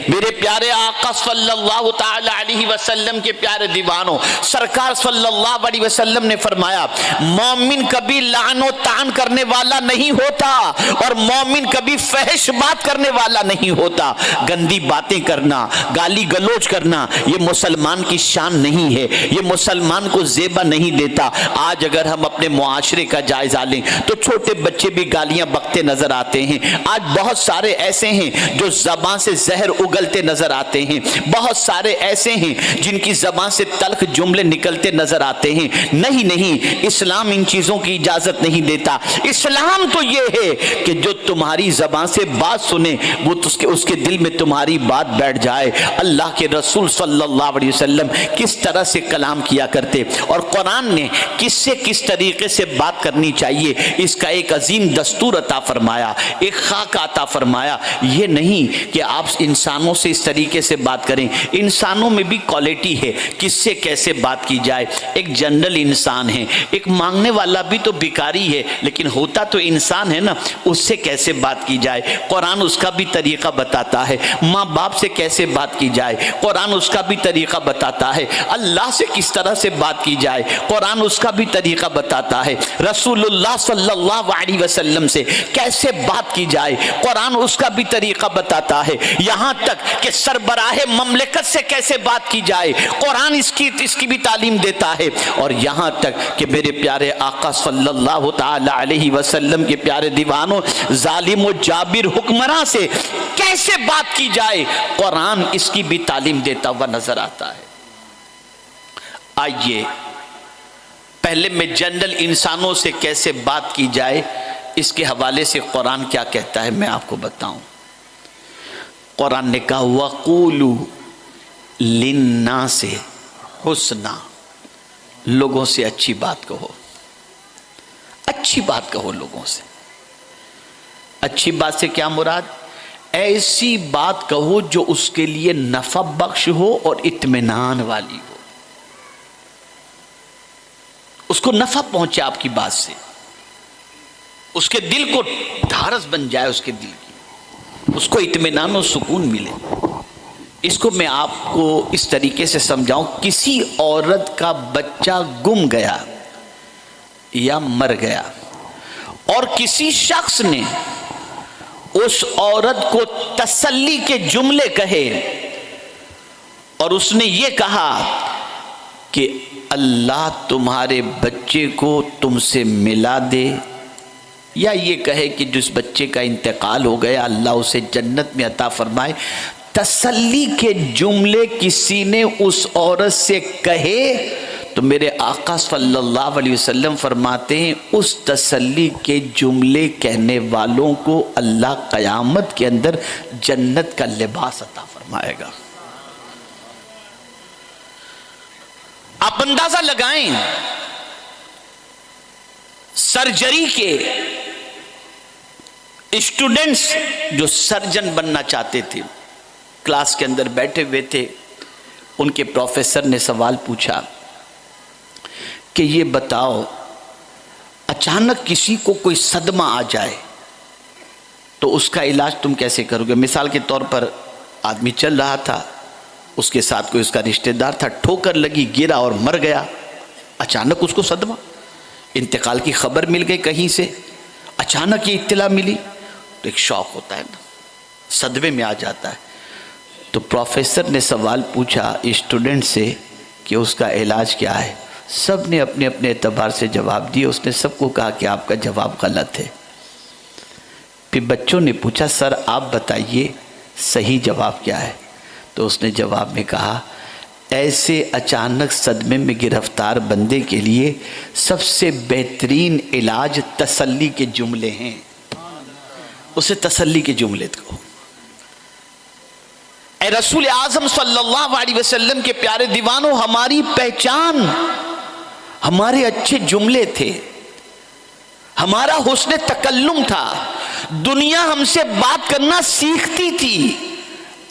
میرے پیارے آقا صلی اللہ تعالی علیہ وسلم کے پیارے دیوانوں، سرکار صلی اللہ علیہ وسلم نے فرمایا مومن کبھی لعن و طعن کرنے والا نہیں ہوتا، اور مومن کبھی فحش بات کرنے والا نہیں ہوتا۔ گندی باتیں کرنا، گالی گلوچ کرنا، یہ مسلمان کی شان نہیں ہے، یہ مسلمان کو زیبا نہیں دیتا۔ آج اگر ہم اپنے معاشرے کا جائزہ لیں تو چھوٹے بچے بھی گالیاں بکتے نظر آتے ہیں۔ آج بہت سارے ایسے ہیں جو زبان سے زہر اگلتے نظر آتے ہیں، بہت سارے ایسے ہیں جن کی زبان سے تلخ جملے نکلتے نظر آتے ہیں۔ نہیں، اسلام ان چیزوں کی اجازت نہیں دیتا۔ اسلام تو یہ ہے کہ جو تمہاری زبان سے بات سنے وہ اس کے دل میں تمہاری بات بیٹھ جائے۔ اللہ کے رسول صلی اللہ علیہ وسلم کس طرح سے کلام کیا کرتے، اور قرآن نے کس سے کس طریقے سے بات کرنی چاہیے، اس کا ایک عظیم دستور عطا فرمایا، ایک خاک عطا فرمایا۔ یہ نہیں کہ آپ انسانوں سے اس طریقے سے بات کریں، انسانوں میں بھی کوالٹی ہے، کس سے کیسے بات کی جائے۔ ایک جنرل انسان ہے، ایک مانگنے والا بھی تو بھکاری ہے لیکن ہوتا تو انسان ہے نا، اس سے کیسے بات کی جائے، قرآن اس کا بھی طریقہ بتاتا ہے۔ ماں باپ سے کیسے بات کی جائے، قرآن اس کا بھی طریقہ بتاتا ہے۔ اللہ سے کس طرح سے بات کی جائے، قرآن اس کا بھی طریقہ بتاتا ہے۔ رسول اللہ صلی اللہ علیہ وسلم سے کیسے بات کی جائے، قرآن اس کا بھی طریقہ بتاتا ہے۔ یہاں تک کہ سربراہ مملکت سے کیسے بات کی جائے، قرآن اس کی بھی تعلیم دیتا ہے۔ اور یہاں تک کہ میرے پیارے آقا صلی اللہ تعالی علیہ وسلم کے پیارے دیوانوں، ظالم و جابر حکمراں سے کیسے بات کی جائے، قرآن اس کی بھی تعلیم دیتا ہوا نظر آتا ہے۔ آئیے پہلے میں جنرل انسانوں سے کیسے بات کی جائے اس کے حوالے سے قرآن کیا کہتا ہے میں آپ کو بتاؤں۔ قرآن نے کہا وَقُولُوا لِلنَّاسِ حُسْنًا، لوگوں سے اچھی بات کہو، اچھی بات کہو لوگوں سے۔ اچھی بات سے کیا مراد؟ ایسی بات کہو جو اس کے لیے نفع بخش ہو اور اطمینان والی ہو، اس کو نفع پہنچے آپ کی بات سے، اس کے دل کو ڈھارس بن جائے، اس کے دل کی، اس کو اطمینان و سکون ملے۔ اس کو میں آپ کو اس طریقے سے سمجھاؤں، کسی عورت کا بچہ گم گیا یا مر گیا اور کسی شخص نے اس عورت کو تسلی کے جملے کہے اور اس نے یہ کہا کہ اللہ تمہارے بچے کو تم سے ملا دے، یا یہ کہے کہ جس بچے کا انتقال ہو گیا اللہ اسے جنت میں عطا فرمائے، تسلی کے جملے کسی نے اس عورت سے کہے تو میرے آقا صلی اللہ علیہ وسلم فرماتے ہیں اس تسلی کے جملے کہنے والوں کو اللہ قیامت کے اندر جنت کا لباس عطا فرمائے گا۔ آپ اندازہ لگائیں، سرجری کے اسٹوڈنٹس جو سرجن بننا چاہتے تھے کلاس کے اندر بیٹھے ہوئے تھے، ان کے پروفیسر نے سوال پوچھا کہ یہ بتاؤ اچانک کسی کو کوئی صدمہ آ جائے تو اس کا علاج تم کیسے کرو گے؟ مثال کے طور پر آدمی چل رہا تھا، اس کے ساتھ کوئی اس کا رشتہ دار تھا، ٹھوکر لگی، گرا اور مر گیا، اچانک اس کو صدمہ، انتقال کی خبر مل گئی کہیں سے، اچانک یہ اطلاع ملی تو ایک شوق ہوتا ہے نا، صدمے میں آ جاتا ہے۔ تو پروفیسر نے سوال پوچھا اسٹوڈنٹ سے کہ اس کا علاج کیا ہے؟ سب نے اپنے اپنے اعتبار سے جواب دیے، اس نے سب کو کہا کہ آپ کا جواب غلط ہے۔ پھر بچوں نے پوچھا سر آپ بتائیے صحیح جواب کیا ہے؟ تو اس نے جواب میں کہا ایسے اچانک صدمے میں گرفتار بندے کے لیے سب سے بہترین علاج تسلی کے جملے ہیں، اسے تسلی کے جملے کو۔ اے رسول اعظم صلی اللہ علیہ وسلم کے پیارے دیوانوں، ہماری پہچان ہمارے اچھے جملے تھے، ہمارا حسن تکلم تھا، دنیا ہم سے بات کرنا سیکھتی تھی۔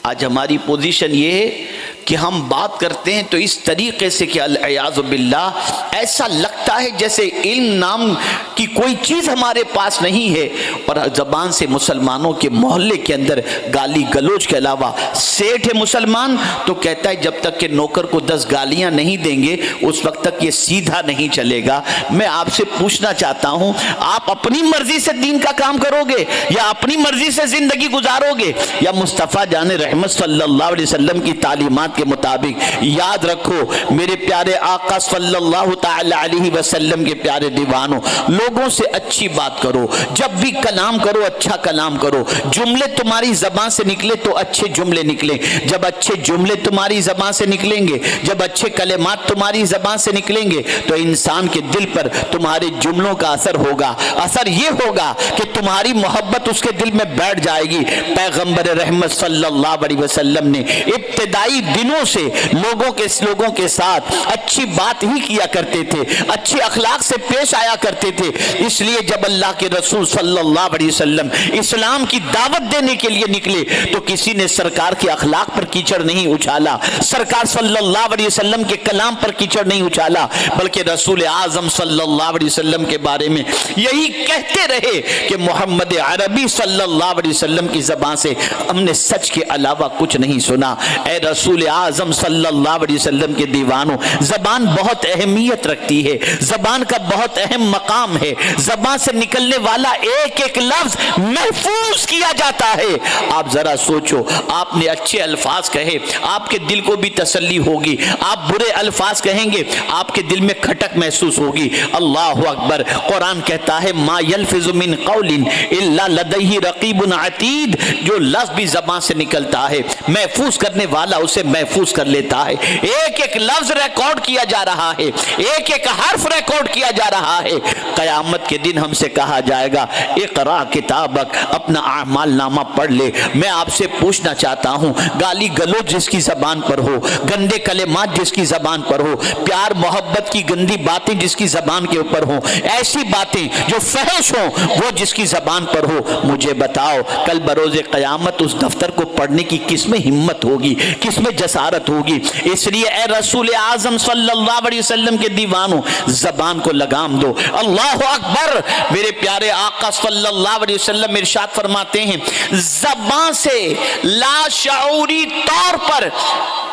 آج ہماری پوزیشن یہ ہے کہ ہم بات کرتے ہیں تو اس طریقے سے کہ العیاذ باللہ ایسا لگتا ہے جیسے علم نام کی کوئی چیز ہمارے پاس نہیں ہے، اور زبان سے مسلمانوں کے محلے کے اندر گالی گلوچ کے علاوہ، سیٹھ ہے مسلمان تو کہتا ہے جب تک کہ نوکر کو 10 گالیاں نہیں دیں گے اس وقت تک یہ سیدھا نہیں چلے گا۔ میں آپ سے پوچھنا چاہتا ہوں، آپ اپنی مرضی سے دین کا کام کرو گے یا اپنی مرضی سے زندگی گزارو گے، یا مصطفیٰ جان رحمت صلی اللہ علیہ وسلم کی تعلیمات کے مطابق؟ یاد رکھو میرے پیارے آقا صلی اللہ تعالی علیہ وسلم کے پیارے دیوانوں، لوگوں سے اچھی بات کرو، جب بھی کلام کرو اچھا کلام کرو، جملے تمہاری زبان سے نکلے تو اچھے جملے نکلیں، جب اچھے جملے تمہاری زبان سے نکلیں گے، جب اچھے کلمات تمہاری زبان سے نکلیں گے تو انسان کے دل پر تمہارے جملوں کا اثر ہوگا۔ اثر یہ ہوگا کہ تمہاری محبت اس کے دل میں بیٹھ جائے گی۔ پیغمبر رحمت صلی اللہ علیہ وسلم نے ابتدائی دنوں سے لوگوں کے ساتھ اچھی بات ہی کیا کرتے تھے، اچھے اخلاق سے پیش آیا کرتے تھے۔ اس لیے جب اللہ کے رسول صلی اللہ علیہ وسلم اسلام کی دعوت دینے کے لیے نکلے تو کسی نے سرکار کے اخلاق پر کیچڑ نہیں اچھالا، سرکار صلی اللہ علیہ وسلم کے کلام پر کیچڑ نہیں اچھالا، بلکہ رسول اعظم صلی اللہ علیہ وسلم کے بارے میں یہی کہتے رہے کہ محمد عربی صلی اللہ علیہ وسلم کی زبان سے ہم نے سچ کے علاوہ کچھ نہیں سنا۔ اے رسول اعظم صلی اللہ علیہ وسلم کے دیوانوں، زبان بہت اہمیت رکھتی ہے، زبان کا بہت اہم مقام ہے، زبان سے نکلنے والا ایک ایک لفظ محفوظ کیا جاتا ہے۔ آپ ذرا سوچو، آپ نے اچھے الفاظ کہے آپ کے دل کو بھی تسلی ہوگی، آپ برے الفاظ کہیں گے آپ کے دل میں کھٹک محسوس ہوگی۔ اللہ اکبر، قرآن کہتا ہے ما یلفظ من قول الا لدیہ رقیب عتید، جو لفظ بھی زبان سے نکلتا ہے محفوظ کرنے والا اسے محفوظ کر لیتا ہے۔ ایک ایک لفظ ریکارڈ کیا جا رہا ہے، ایک ایک حرف ریکارڈ کیا جا رہا ہے۔ قیامت کے دن ہم سے کہا جائے گا اقرا کتابک، اپنا اعمال نامہ پڑھ لے۔ میں آپ سے پوچھنا چاہتا ہوں، گالی گلوچ جس کی زبان پر ہو، گندے کلمات جس کی زبان پر ہو، پیار محبت کی گندی باتیں جس کی زبان کے اوپر ہوں، ایسی باتیں جو فحش ہوں وہ جس کی زبان پر ہو، مجھے بتاؤ کل بروز قیامت اس دفتر کو پڑھنے کی کس میں ہمت ہوگی، کس میں جسارت ہوگی؟ اس لیے اے رسول اعظم صلی اللہ علیہ وسلم کے دیوانوں، زبان کو لگام دو۔ اللہ اکبر، میرے پیارے آقا صلی اللہ علیہ وسلم ارشاد فرماتے ہیں زبان سے لاشعوری طور پر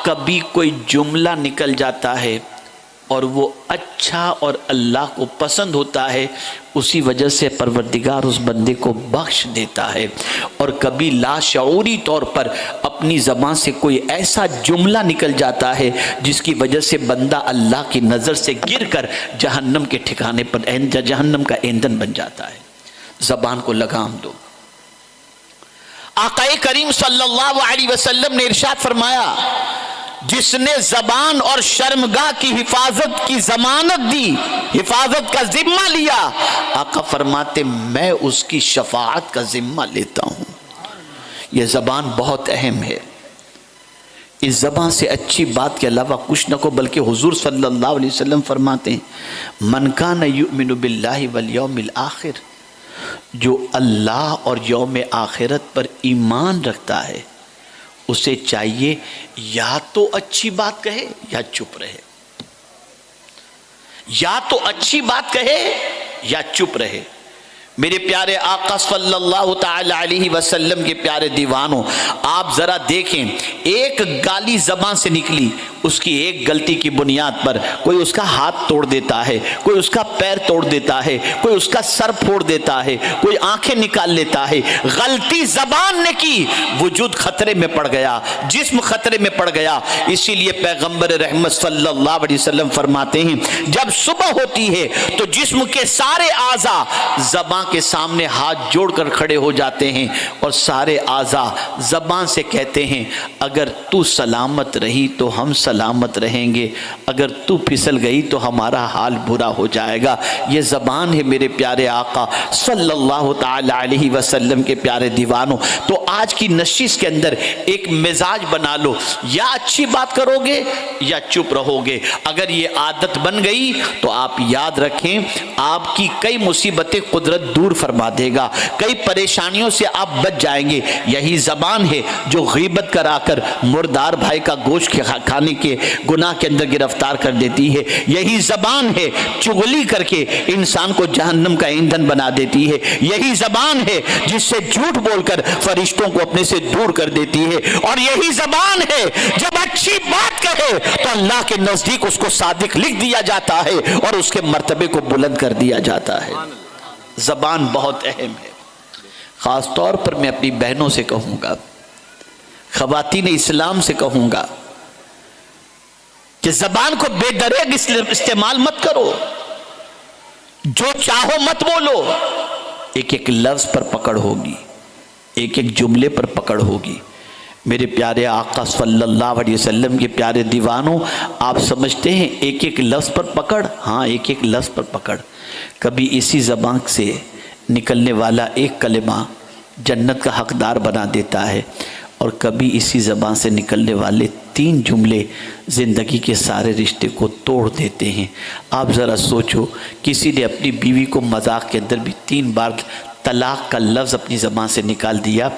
کبھی کوئی جملہ نکل جاتا ہے اور وہ اچھا اور اللہ کو پسند ہوتا ہے، اسی وجہ سے پروردگار اس بندے کو بخش دیتا ہے، اور کبھی لاشعوری طور پر اپنی زبان سے کوئی ایسا جملہ نکل جاتا ہے جس کی وجہ سے بندہ اللہ کی نظر سے گر کر جہنم کے ٹھکانے پر جہنم کا ایندھن بن جاتا ہے۔ زبان کو لگام دو۔ آقا کریم صلی اللہ علیہ وسلم نے ارشاد فرمایا جس نے زبان اور شرمگاہ کی حفاظت کی ضمانت دی، حفاظت کا ذمہ لیا، آقا فرماتے میں اس کی شفاعت کا ذمہ لیتا ہوں۔ یہ زبان بہت اہم ہے، اس زبان سے اچھی بات کے علاوہ کچھ نہ کو، بلکہ حضور صلی اللہ علیہ وسلم فرماتے ہیں من کان یؤمن باللہ والیوم الآخر، جو اللہ اور یوم آخرت پر ایمان رکھتا ہے اسے چاہیے یا تو اچھی بات کہے یا چپ رہے، یا تو اچھی بات کہے یا چپ رہے۔ میرے پیارے آقا صلی اللہ تعالی علیہ وسلم کے پیارے دیوانوں، آپ ذرا دیکھیں، ایک گالی زبان سے نکلی، اس کی ایک غلطی کی بنیاد پر کوئی اس کا ہاتھ توڑ دیتا ہے، کوئی اس کا پیر توڑ دیتا ہے، کوئی اس کا سر پھوڑ دیتا ہے، کوئی آنکھیں نکال لیتا ہے۔ غلطی زبان نے کی، وجود خطرے میں پڑ گیا، جسم خطرے میں پڑ گیا۔ اسی لیے پیغمبر رحمت صلی اللہ علیہ وسلم فرماتے ہیں جب صبح ہوتی ہے تو جسم کے سارے اعضاء زبان کے سامنے ہاتھ جوڑ کر کھڑے ہو جاتے ہیں، اور سارے اعضاء زبان سے کہتے ہیں اگر تو سلامت رہی تو ہم سلامت رہیں گے، اگر تو پھسل گئی تو ہمارا حال برا ہو جائے گا۔ یہ زبان ہے میرے پیارے آقا صلی اللہ تعالی علیہ وسلم کے پیارے دیوانوں۔ تو آج کی نشست کے اندر ایک مزاج بنا لو، یا اچھی بات کرو گے یا چپ رہو گے۔ اگر یہ عادت بن گئی تو آپ یاد رکھیں آپ کی کئی مصیبتیں قدرت دور فرما دے گا، کئی پریشانیوں سے آپ بچ جائیں گے۔ یہی زبان ہے جو غیبت کرا کر مردار بھائی کا گوشت کھانے کے گناہ کے اندر گرفتار کر دیتی ہے۔ یہی زبان ہے چغلی کر کے انسان کو جہنم کا ایندھن بنا دیتی ہے۔ یہی زبان ہے جس سے جھوٹ بول کر فرشتوں کو اپنے سے دور کر دیتی ہے۔ اور یہی زبان ہے جب اچھی بات کہے تو اللہ کے نزدیک اس کو صادق لکھ دیا جاتا ہے اور اس کے مرتبے کو بلند کر دیا جاتا ہے۔ زبان بہت اہم ہے۔ خاص طور پر میں اپنی بہنوں سے کہوں گا، خواتین اسلام سے کہوں گا کہ زبان کو بے دریغ استعمال مت کرو، جو چاہو مت بولو۔ ایک ایک لفظ پر پکڑ ہوگی، ایک ایک جملے پر پکڑ ہوگی۔ میرے پیارے آقا صلی اللہ علیہ وسلم کے پیارے دیوانوں، آپ سمجھتے ہیں ایک ایک لفظ پر پکڑ؟ ہاں، ایک ایک لفظ پر پکڑ۔ کبھی اسی زبان سے نکلنے والا ایک کلمہ جنت کا حقدار بنا دیتا ہے، اور کبھی اسی زبان سے نکلنے والے 3 جملے زندگی کے سارے رشتے کو توڑ دیتے ہیں۔ آپ ذرا سوچو، کسی نے اپنی بیوی کو مذاق کے اندر بھی 3 بار طلاق کا لفظ اپنی زبان سے نکال دیا،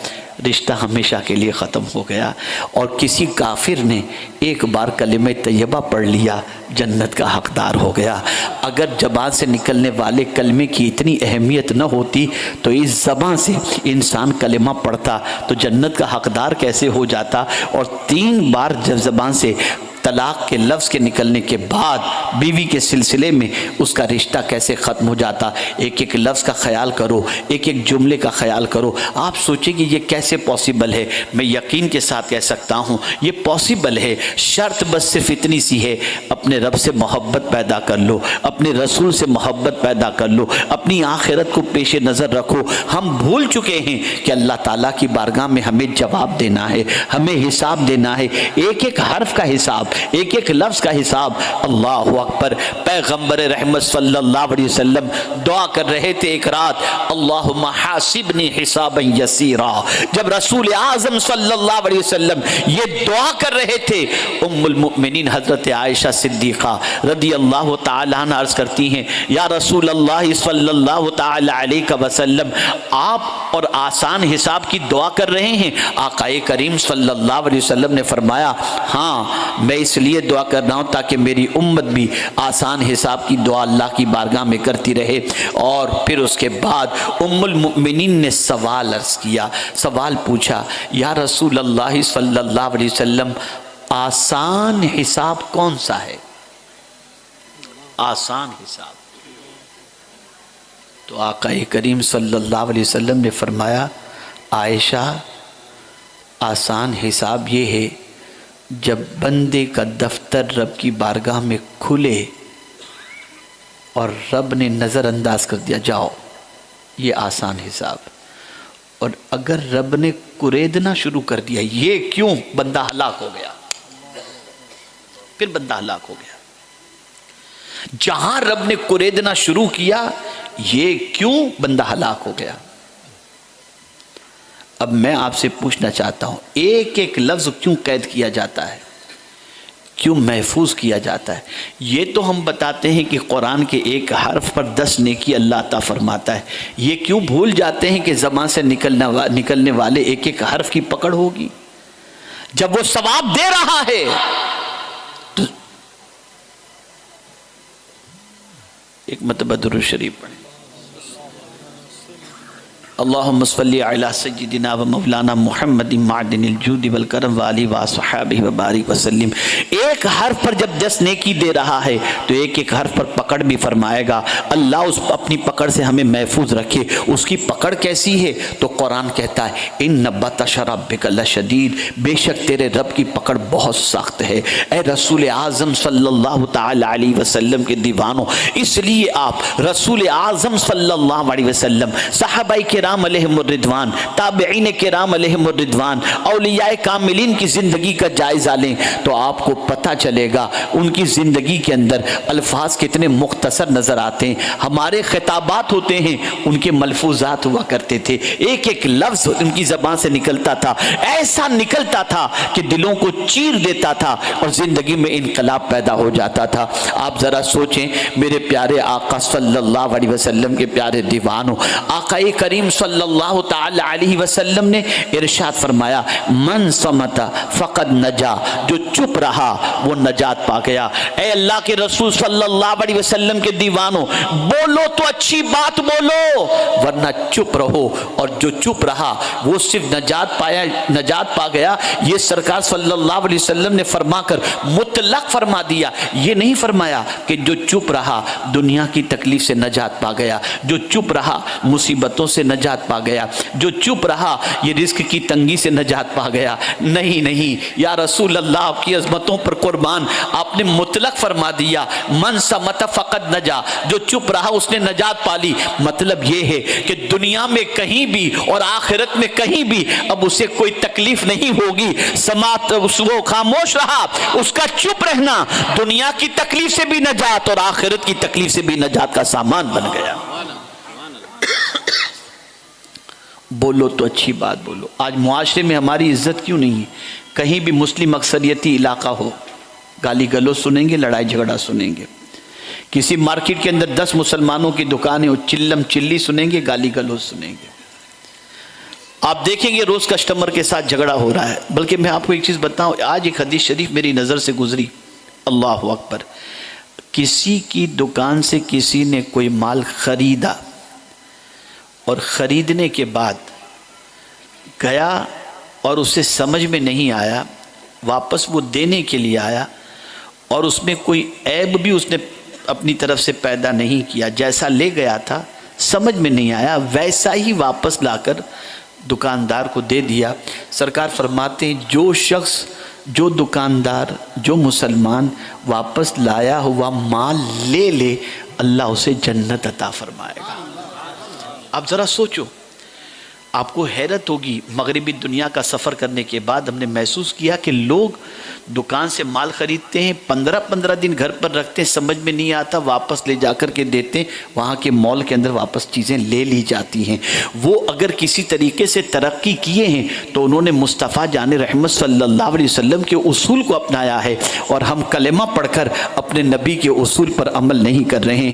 رشتہ ہمیشہ کے لیے ختم ہو گیا۔ اور کسی کافر نے ایک بار کلمہ طیبہ پڑھ لیا، جنت کا حقدار ہو گیا۔ اگر زبان سے نکلنے والے کلمے کی اتنی اہمیت نہ ہوتی تو اس زبان سے انسان کلمہ پڑھتا تو جنت کا حقدار کیسے ہو جاتا؟ اور 3 بار جب زبان سے طلاق کے لفظ کے نکلنے کے بعد بیوی کے سلسلے میں اس کا رشتہ کیسے ختم ہو جاتا؟ ایک ایک لفظ کا خیال کرو، ایک ایک جملے کا خیال کرو۔ آپ سوچیں کہ یہ کیسے پاسبل ہے؟ میں یقین کے ساتھ کہہ سکتا ہوں یہ پاسبل ہے۔ شرط بس صرف اتنی سی ہے، اپنے رب سے محبت پیدا کر لو، اپنے رسول سے محبت پیدا کر لو، اپنی آخرت کو پیش نظر رکھو۔ ہم بھول چکے ہیں کہ اللہ تعالیٰ کی بارگاہ میں ہمیں جواب دینا ہے، ہمیں حساب دینا ہے، ایک ایک حرف کا حساب، ایک ایک لفظ کا حساب۔ اللہ اکبر! پیغمبر رحمت صلی اللہ علیہ وسلم دعا کر رہے تھے ایک رات، اللہم حاسبنی حسابا یسیرا۔ جب رسول اعظم صلی اللہ علیہ وسلم یہ دعا کر رہے تھے، ام المؤمنین حضرت عائشہ صدیقہ رضی اللہ تعالیٰ عنہ عرض کرتی ہیں، یا رسول اللہ صلی اللہ تعالیٰ علیہ وسلم، آپ اور آسان حساب کی دعا کر رہے ہیں؟ آقا کریم صلی اللہ علیہ وسلم نے فرمایا، ہاں، میں اس لیے دعا کر رہا ہوں تاکہ میری امت بھی آسان حساب کی دعا اللہ کی بارگاہ میں کرتی رہے۔ اور پھر اس کے بعد ام المؤمنین نے سوال عرض کیا، سوال پوچھا، یا رسول اللہ صلی اللہ علیہ وسلم، آسان حساب کون سا ہے؟ آسان حساب۔ تو آقا کریم صلی اللہ علیہ وسلم نے فرمایا، عائشہ، آسان حساب یہ ہے جب بندے کا دفتر رب کی بارگاہ میں کھلے اور رب نے نظر انداز کر دیا، جاؤ، یہ آسان حساب۔ اور اگر رب نے کریدنا شروع کر دیا، یہ کیوں؟ بندہ ہلاک ہو گیا، پھر بندہ ہلاک ہو گیا۔ جہاں رب نے کریدنا شروع کیا، یہ کیوں؟ بندہ ہلاک ہو گیا۔ اب میں آپ سے پوچھنا چاہتا ہوں، ایک ایک لفظ کیوں قید کیا جاتا ہے، کیوں محفوظ کیا جاتا ہے؟ یہ تو ہم بتاتے ہیں کہ قرآن کے ایک حرف پر 10 نیکی اللہ عطا فرماتا ہے، یہ کیوں بھول جاتے ہیں کہ زبان سے نکلنے والے ایک ایک حرف کی پکڑ ہوگی؟ جب وہ ثواب دے رہا ہے تو ایک مرتبہ درود شریف پڑھیں، اللہم صلی علی سیدنا و مولانا محمد معدن الجود والکرم وآلہ وصحبہ وبارک وسلم۔ ایک حرف پر جب 10 نیکی دے رہا ہے تو ایک ایک حرف پر پکڑ بھی فرمائے گا۔ اللہ اس اپنی پکڑ سے ہمیں محفوظ رکھے۔ اس کی پکڑ کیسی ہے؟ تو قرآن کہتا ہے، ان بطش ربک لشدید، بے شک تیرے رب کی پکڑ بہت سخت ہے۔ اے رسول اعظم صلی اللہ تعالی علیہ وسلم کے دیوانوں، اس لیے آپ رسول اعظم صلی اللہ علیہ وسلم، صحابہ کے کرام علیہم الرضوان، تابعین کرام علیہم الرضوان، اولیاء کاملین کی زندگی کا جائزہ لیں تو آپ کو پتہ چلے گا ان کی زندگی کے اندر الفاظ کتنے مختصر نظر آتے ہیں۔ ہمارے خطابات ہوتے ہیں، ان کے ملفوظات ہوا کرتے تھے، ایک ایک لفظ ان کی زبان سے نکلتا تھا، ایسا نکلتا تھا کہ دلوں کو چیر دیتا تھا اور زندگی میں انقلاب پیدا ہو جاتا تھا۔ آپ ذرا سوچیں میرے پیارے آقا صلی اللہ علیہ وسلم کے پیارے دیوانوں، آقا کریم صلی اللہ تعالی علیہ وسلم نے ارشاد فرمایا من صمت فقد نجا، جو چپ رہا وہ نجات پا گیا۔ اے اللہ کے رسول صلی اللہ علیہ وسلم کے دیوانوں، بولو تو اچھی بات بولو، ورنہ چپ رہو، اور جو چپ رہا وہ صرف نجات پا گیا۔ یہ سرکار صلی اللہ علیہ وسلم نے فرما کر مطلق فرما دیا، یہ نہیں فرمایا کہ جو چپ رہا دنیا کی تکلیف سے نجات پا گیا، جو چپ رہا مصیبتوں سے نجات پا گیا، جو چپ رہا یہ رزق کی تنگی سے نجات پا گیا۔ نہیں نہیں یا رسول اللہ، آپ کی عظمتوں پر قربان، آپ نے مطلق فرما دیا من صمت فقد نجا، جو چپ رہا اس نے نجات پا لی۔ مطلب یہ ہے کہ دنیا میں کہیں بھی اور آخرت میں کہیں بھی اب اسے کوئی تکلیف نہیں ہوگی، سماعت وہ خاموش رہا، اس کا چپ رہنا دنیا کی تکلیف سے بھی نجات اور آخرت کی تکلیف سے بھی نجات کا سامان بن گیا۔ بولو تو اچھی بات بولو۔ آج معاشرے میں ہماری عزت کیوں نہیں ہے؟ کہیں بھی مسلم اکثریتی علاقہ ہو، گالی گلوچ سنیں گے، لڑائی جھگڑا سنیں گے۔ کسی مارکیٹ کے اندر 10 مسلمانوں کی دکانیں ہو، چلم چلی سنیں گے، گالی گلوچ سنیں گے۔ آپ دیکھیں گے روز کسٹمر کے ساتھ جھگڑا ہو رہا ہے۔ بلکہ میں آپ کو ایک چیز بتاؤں، آج ایک حدیث شریف میری نظر سے گزری، اللہ اکبر، کسی کی دکان سے کسی نے کوئی مال خریدا اور خریدنے کے بعد گیا اور اسے سمجھ میں نہیں آیا، واپس وہ دینے کے لیے آیا اور اس میں کوئی عیب بھی اس نے اپنی طرف سے پیدا نہیں کیا، جیسا لے گیا تھا سمجھ میں نہیں آیا ویسا ہی واپس لا کر دکاندار کو دے دیا۔ سرکار فرماتے ہیں جو شخص، جو دکاندار، جو مسلمان واپس لایا ہوا مال لے لے، اللہ اسے جنت عطا فرمائے گا۔ آپ ذرا سوچو، آپ کو حیرت ہوگی، مغربی دنیا کا سفر کرنے کے بعد ہم نے محسوس کیا کہ لوگ دکان سے مال خریدتے ہیں، 15 دن گھر پر رکھتے ہیں، سمجھ میں نہیں آتا، واپس لے جا کر کے دیتے ہیں، وہاں کے مال کے اندر واپس چیزیں لے لی جاتی ہیں۔ وہ اگر کسی طریقے سے ترقی کیے ہیں تو انہوں نے مصطفیٰ جان رحمت صلی اللہ علیہ وسلم کے اصول کو اپنایا ہے، اور ہم کلمہ پڑھ کر اپنے نبی کے اصول پر عمل نہیں کر رہے ہیں۔